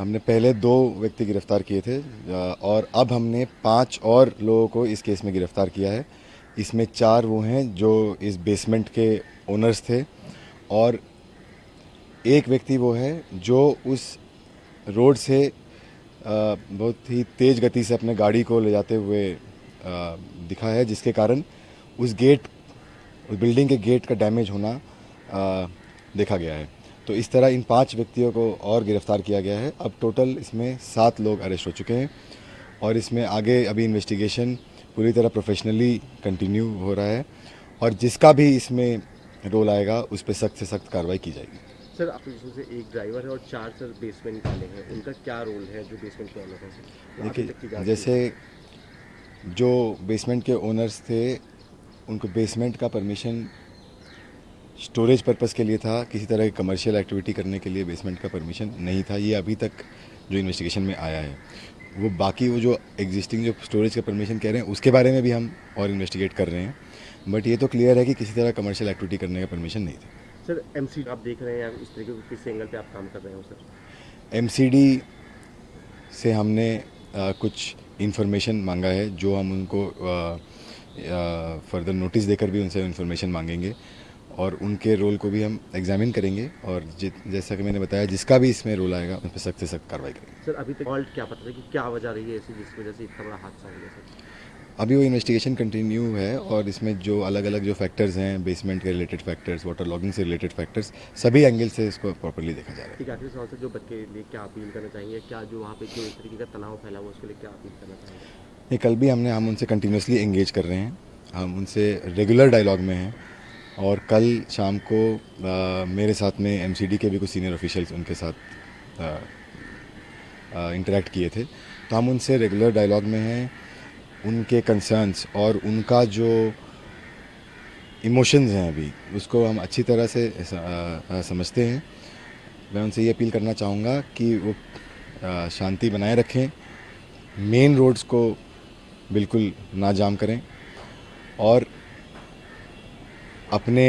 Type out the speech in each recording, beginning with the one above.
हमने पहले 2 व्यक्ति गिरफ्तार किए थे और अब हमने 5 और लोगों को इस केस में गिरफ्तार किया है। इसमें 4 वो हैं जो इस बेसमेंट के ओनर्स थे और एक व्यक्ति वो है जो उस रोड से बहुत ही तेज़ गति से अपने गाड़ी को ले जाते हुए दिखा है, जिसके कारण उस बिल्डिंग के गेट का डैमेज होना देखा गया है। तो इस तरह इन 5 व्यक्तियों को और गिरफ्तार किया गया है। अब टोटल इसमें 7 लोग अरेस्ट हो चुके हैं और इसमें आगे अभी इन्वेस्टिगेशन पूरी तरह प्रोफेशनली कंटिन्यू हो रहा है और जिसका भी इसमें रोल आएगा उस पर सख्त से सख्त कार्रवाई की जाएगी। सर आप इसमें से एक ड्राइवर है और 4 सर बेसमेंट वाले हैं, उनका क्या रोल है जो बेसमेंट के ओनर हैं सर? तो अभी देखिए, तक की जांच की जैसे है। जो बेसमेंट के ओनर्स थे उनको बेसमेंट का परमिशन स्टोरेज पर्पस के लिए था, किसी तरह की कमर्शियल एक्टिविटी करने के लिए बेसमेंट का परमिशन नहीं था। ये अभी तक जो इन्वेस्टिगेशन में आया है वो बाकी वो जो एग्जिस्टिंग जो स्टोरेज का परमिशन कह रहे हैं उसके बारे में भी हम और इन्वेस्टिगेट कर रहे हैं, बट ये तो क्लियर है कि किसी तरह कमर्शियल एक्टिविटी करने का परमिशन नहीं था। सर एमसी आप देख रहे हैं, इस तरीके को किस एंगल पे आप काम कर रहे हो सर? एमसीडी से हमने कुछ इन्फॉर्मेशन मांगा है जो हम उनको फर्दर नोटिस देकर भी उनसे इन्फॉर्मेशन मांगेंगे और उनके रोल को भी हम एग्जामिन करेंगे और जैसा कि मैंने बताया जिसका भी इसमें रोल आएगा उन पर सख्त से सख्त कार्रवाई करेंगे। सर अभी तक फॉल्ट क्या पता है कि क्या वजह रही है ऐसी जिस वजह से इतना बड़ा हादसा हो गया सर? अभी वो इन्वेस्टिगेशन कंटिन्यू है और इसमें जो अलग अलग जो फैक्टर्स हैं, बेसमेंट के रिलेटेड फैक्टर्स, वाटर लॉगिंग से रिलेटेड फैक्टर्स, सभी एंगल से इसको प्रॉपर्ली देखा जा रहा है। एक आखिरी सवाल सर, जो बच्चे के लिए क्या अपील करना चाहेंगे, क्या जो वहाँ पे जो इस तरीके का तनाव फैला हुआ उसके लिए क्या अपील करना चाहेंगे? नहीं, कल भी हम उनसे कंटिन्यूसली एंगेज कर रहे हैं, हम उनसे रेगुलर डायलॉग में हैं और कल शाम को मेरे साथ में एमसीडी के भी कुछ सीनियर ऑफिशियल्स उनके साथ इंटरेक्ट किए थे, तो हम उनसे रेगुलर डायलॉग में हैं। उनके कंसर्न्स और उनका जो इमोशंस हैं अभी उसको हम अच्छी तरह से समझते हैं। मैं उनसे ये अपील करना चाहूँगा कि वो शांति बनाए रखें, मेन रोड्स को बिल्कुल ना जाम करें और अपने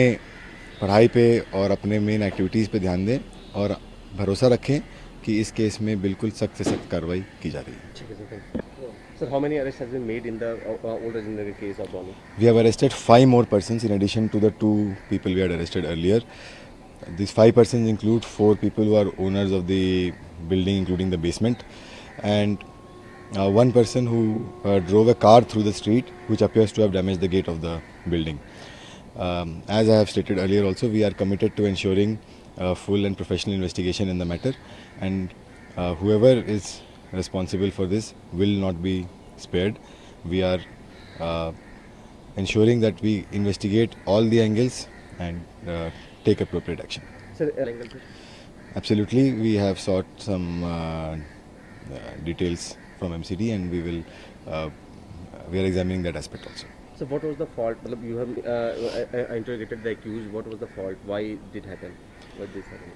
पढ़ाई पे और अपने मेन एक्टिविटीज़ पे ध्यान दें और भरोसा रखें कि इस केस में बिल्कुल सख्त से सख्त कार्रवाई की जा रही है। ठीक है sir, thank you sir. How many arrest has been made in the old legendary case of बॉनी? We have arrested 5 more persons in addition to the 2 people we had arrested earlier. These 5 persons include 4 people who are owners of the building, including the basement, and one person who drove a car through the street, which appears to have damaged the gate of the building. As I have stated earlier, also we are committed to ensuring full and professional investigation in the matter, and whoever is responsible for this will not be spared. We are uh, ensuring that we investigate all the angles and take appropriate action. Sir angle पे Absolutely, we have sought some details from MCD and we are examining that aspect also. So what was the fault? मतलब you have interrogated the accused. What was the fault? Why did happen? What this happened?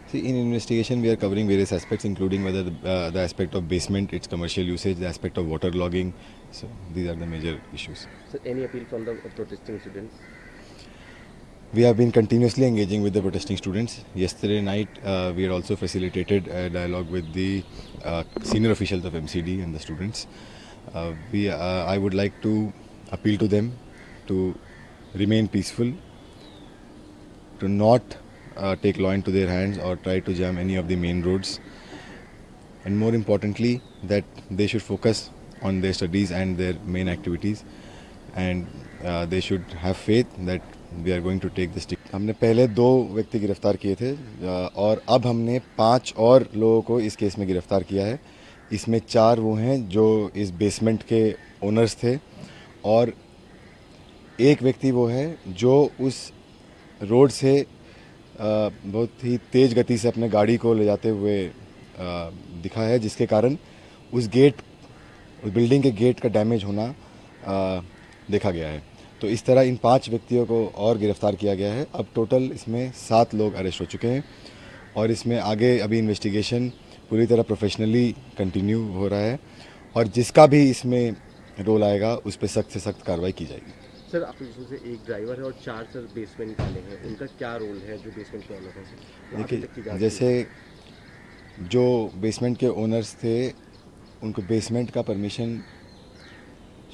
See, in investigation, we are covering various aspects, including whether the aspect of basement, its commercial usage, the aspect of water logging. So these are the major issues. So any appeal from the protesting students? We have been continuously engaging with the protesting students. Yesterday night, we had also facilitated a dialogue with the senior officials of MCD and the students. I would like to appeal to them to remain peaceful, to not take law into their hands or try to jam any of the main roads, and more importantly, that they should focus on their studies and their main activities, and they should have faith that we are going to take this. हमने पहले 2 व्यक्ति गिरफ्तार किए थे और अब हमने 5 और लोगों को इस केस में गिरफ्तार किया है। इसमें 4 वो हैं जो इस बेसमेंट के ओनर्स थे और एक व्यक्ति वो है जो उस रोड से बहुत ही तेज़ गति से अपने गाड़ी को ले जाते हुए दिखा है, जिसके कारण उस बिल्डिंग के गेट का डैमेज होना देखा गया है। तो इस तरह इन 5 व्यक्तियों को और गिरफ्तार किया गया है। अब टोटल इसमें 7 लोग अरेस्ट हो चुके हैं और इसमें आगे अभी इन्वेस्टिगेशन पूरी तरह प्रोफेशनली कंटिन्यू हो रहा है और जिसका भी इसमें रोल आएगा उस पर सख्त से सख्त कार्रवाई की जाएगी। सर आप इसमें से एक ड्राइवर है और 4 सर बेसमेंट वाले हैं, उनका क्या रोल है जो बेसमेंट के ओनर हैं सर? तो अभी तक की देखिए, जांच की जैसे है। जो बेसमेंट के ओनर्स थे उनको बेसमेंट का परमिशन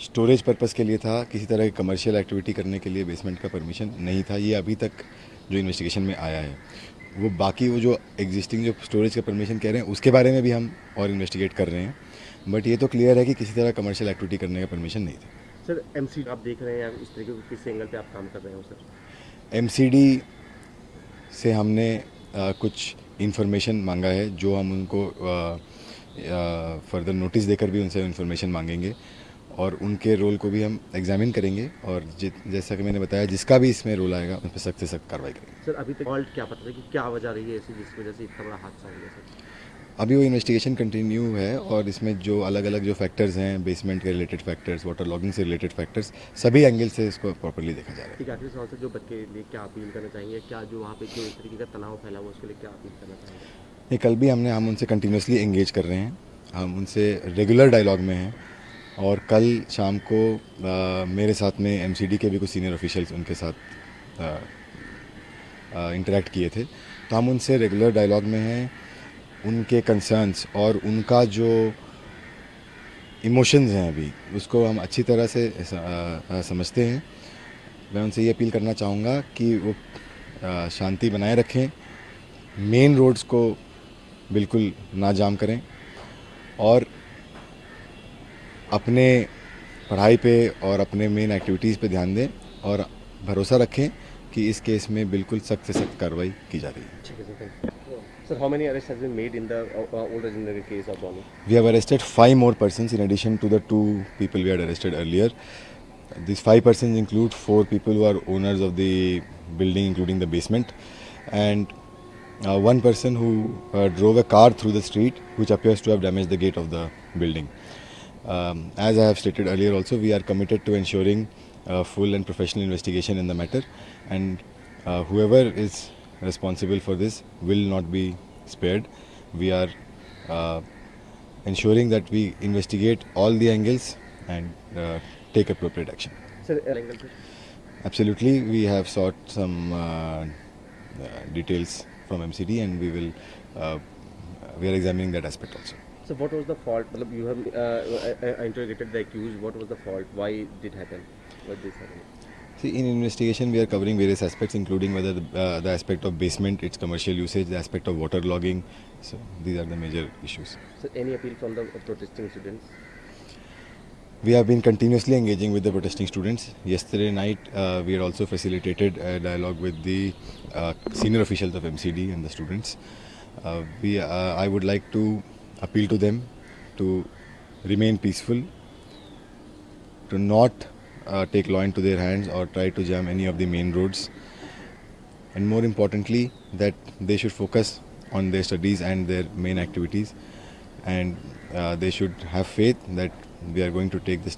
स्टोरेज पर्पस के लिए था, किसी तरह की कमर्शियल एक्टिविटी करने के लिए बेसमेंट का परमिशन नहीं था। ये अभी तक जो इन्वेस्टिगेशन में आया है वो बाकी वो जो एग्जिस्टिंग जो स्टोरेज का परमिशन कह रहे हैं उसके बारे में भी हम और इन्वेस्टिगेट कर रहे हैं, बट ये तो क्लियर है कि किसी तरह कमर्शियल एक्टिविटी करने का परमिशन नहीं था। सर एमसी आप देख रहे हैं या इस तरीके के किस एंगल पे आप काम कर रहे हो सर? एमसीडी से हमने कुछ इन्फॉर्मेशन मांगा है जो हम उनको फर्दर नोटिस देकर भी उनसे इन्फॉर्मेशन मांगेंगे और उनके रोल को भी हम एग्जामिन करेंगे और जैसा कि मैंने बताया जिसका भी इसमें रोल आएगा उन पर सख्त से सख्त कार्रवाई करेंगे। सर अभी तक फॉल्ट क्या पता है कि क्या वजह रही है ऐसी जिस वजह से इतना बड़ा हादसा हो गया सर? अभी वो इन्वेस्टिगेशन कंटिन्यू है और इसमें जो अलग अलग जो फैक्टर्स हैं, बेसमेंट के रिलेटेड फैक्टर्स, वाटर लॉगिंग से रिलेटेड फैक्टर्स, सभी एंगल से इसको प्रॉपर्ली देखा जा रहा है। ठीक है, आखिरी सवाल सर, जो बच्चे के लिए क्या अपील करना चाहेंगे, क्या जो वहाँ पे जो इस तरीके का तनाव फैला हुआ उसके लिए क्या अपील करना चाहेंगे? नहीं, कल भी हम उनसे कंटिन्यूसली एंगेज कर रहे हैं, हम उनसे रेगुलर डायलॉग में हैं और कल शाम को मेरे साथ में एमसीडी के भी कुछ सीनियर ऑफिशियल्स उनके साथ इंटरेक्ट किए थे, तो हम उनसे रेगुलर डायलॉग में हैं। उनके कंसर्न्स और उनका जो इमोशंस हैं अभी उसको हम अच्छी तरह से समझते हैं। मैं उनसे ये अपील करना चाहूँगा कि वो शांति बनाए रखें, मेन रोड्स को बिल्कुल ना जाम करें और अपने पढ़ाई पे और अपने मेन एक्टिविटीज़ पे ध्यान दें और भरोसा रखें कि इस केस में बिल्कुल सख्त से सख्त कार्रवाई की जा रही है। ठीक है sir, thank you sir. How many arrest has been made in the old legendary case of Dhoni? We have arrested 5 more persons in addition to the 2 people we had arrested earlier. These 5 persons include 4 people who are owners of the building, including the basement, and one person who drove a car through the street, which appears to have damaged the gate of the building. As I have stated earlier, also we are committed to ensuring full and professional investigation in the matter, and whoever is responsible for this will not be spared. We are ensuring that we investigate all the angles and take appropriate action. Sir angle पे Absolutely, we have sought some details from MCD and we are examining that aspect also. So what was the fault? मतलब you have interrogated the accused. What was the fault? Why did happen? What this happened? See, in investigation we are covering various aspects, including whether the aspect of basement, its commercial usage, the aspect of water logging. So these are the major issues. So any appeal from the protesting students? We have been continuously engaging with the protesting students. Yesterday night, we had also facilitated a dialogue with the senior officials of MCD and the students. I would like to appeal to them to remain peaceful, to not take law into their hands or try to jam any of the main roads, and more importantly, that they should focus on their studies and their main activities, and they should have faith that we are going to take this.